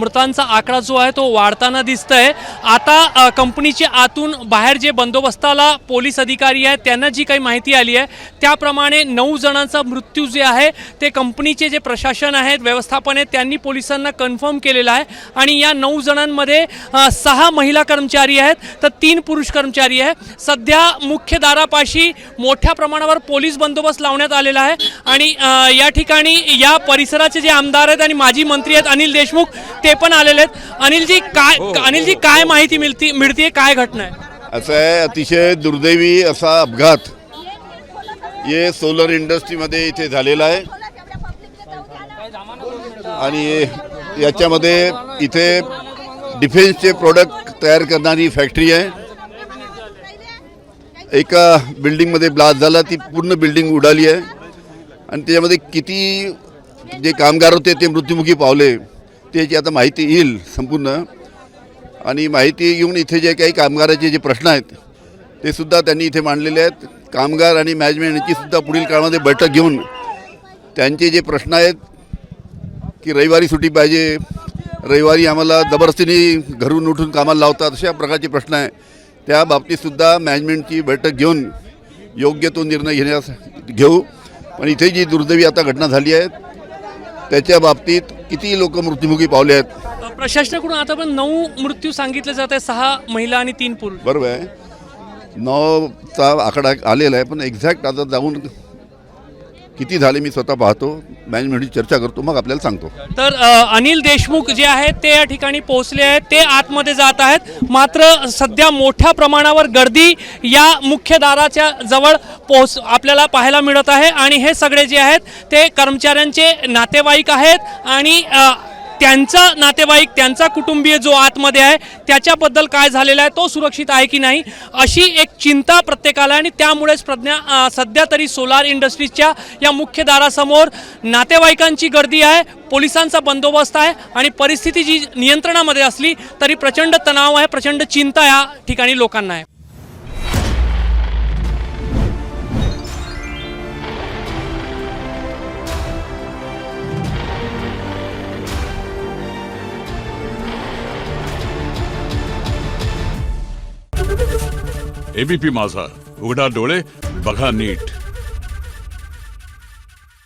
मृतांचा आकडा जो आहे तो वाढताना दिसतोय। आता कंपनीच्या आतून बाहेर जे बंदोबस्ताला पोलीस अधिकारी आहेत त्यांना जी काही माहिती आली आहे त्याप्रमाणे 9 जणांचा मृत्यू जे आहे ते कंपनीचे जे प्रशासन आहेत व्यवस्थापन आहे त्यांनी पोलिसांना कन्फर्म केलेला आहे आणि या 9 जणांमध्ये 6 महिला कर्मचारी आहेत तर 3 पुरुष कर्मचारी आहेत। सध्या मुख्य दारापाशी मोठ्या प्रमाणावर पोलीस बंदोबस्त लावण्यात आलेला आहे आणि या ठिकाणी या परिसराचे जे आमदार आहेत आणि माजी मंत्री आहेत अनिल देशमुख ते पण आलेले आहेत। अनिलजी काय माहिती मिळते काय घटना आहे? असं आहे, अतिशय दुर्दैवी असा अपघात ये सोलर इंडस्ट्रीमध्ये इथे झालेला आहे आणि याच्यामध्ये इथे डिफेन्सचे प्रोडक्ट तयार करणारी फॅक्टरी आहे। एका बिल्डिंगमध्ये ब्लास्ट झाला, ती पूर्ण बिल्डिंग उडाली आहे आणि त्याच्यामध्ये किती जे कामगार होते ते मृत्युमुखी पावले त्याची आता माहिती येईल संपूर्ण आणि माहिती येऊन इथे जे काही कामगाराचे जे प्रश्न आहेत ते सुद्धा त्यांनी इथे मांडलेले आहेत। कामगार आणि मॅनेजमेंट यांची सुद्धा पुढील काळामध्ये बैठक घेऊन त्यांचे जे प्रश्न आहेत की रविवारी सुट्टी पाहिजे, रविवारी आम्हाला जबरदस्तीने घरून उठून कामाला लावतात, अशा प्रकारचे प्रश्न आहे त्या बाबतीतसुद्धा मॅनेजमेंटची बैठक घेऊन योग्य तो निर्णय घेऊ। पण इथे जी दुर्दैवी आता घटना झाली आहे त्याच्या बाबतीत किती लोक मृत्युमुखी पावले आहेत? प्रशासनाकडून आता पण 9 मृत्यू सांगितले जात आहे, 6 महिला आणि 3 पुरुष। बरोबर आहे, 9चा आकडा आलेला आहे पण एक्झॅक्ट आता जाऊन किती झाले मी स्वतः पाहतो, मॅनेजमेंटची चर्चा करतो, मग आपल्याला सांगतो। तर अनिल देशमुख जे आहेत ते या ठिकाणी पोहोचले आहेत, ते आतमध्ये जात आहेत। मात्र सध्या मोठ्या प्रमाणावर गर्दी या मुख्य दाराच्या जवळ आपल्याला पाहायला मिळत आहे आणि हे सगळे जे आहेत ते कर्मचाऱ्यांचे नातेवाईक आहेत आणि त्यांचा नातेवाईक त्यांचा कुटुंबीय जो आतमध्ये आहे त्याच्याबद्दल काय झालेलं आहे, तो सुरक्षित आहे की नाही अशी एक चिंता प्रत्येकाला आणि त्यामुळेच सध्या तरी सोलार इंडस्ट्रीजच्या या मुख्य दारासमोर नातेवाईकांची गर्दी आहे, पोलिसांचा बंदोबस्त आहे आणि परिस्थिती जी नियंत्रणामध्ये असली तरी प्रचंड तणाव आहे, प्रचंड चिंता या ठिकाणी लोकांना आहे। एबीपी माझा, उघडा डोळे बघा नीट।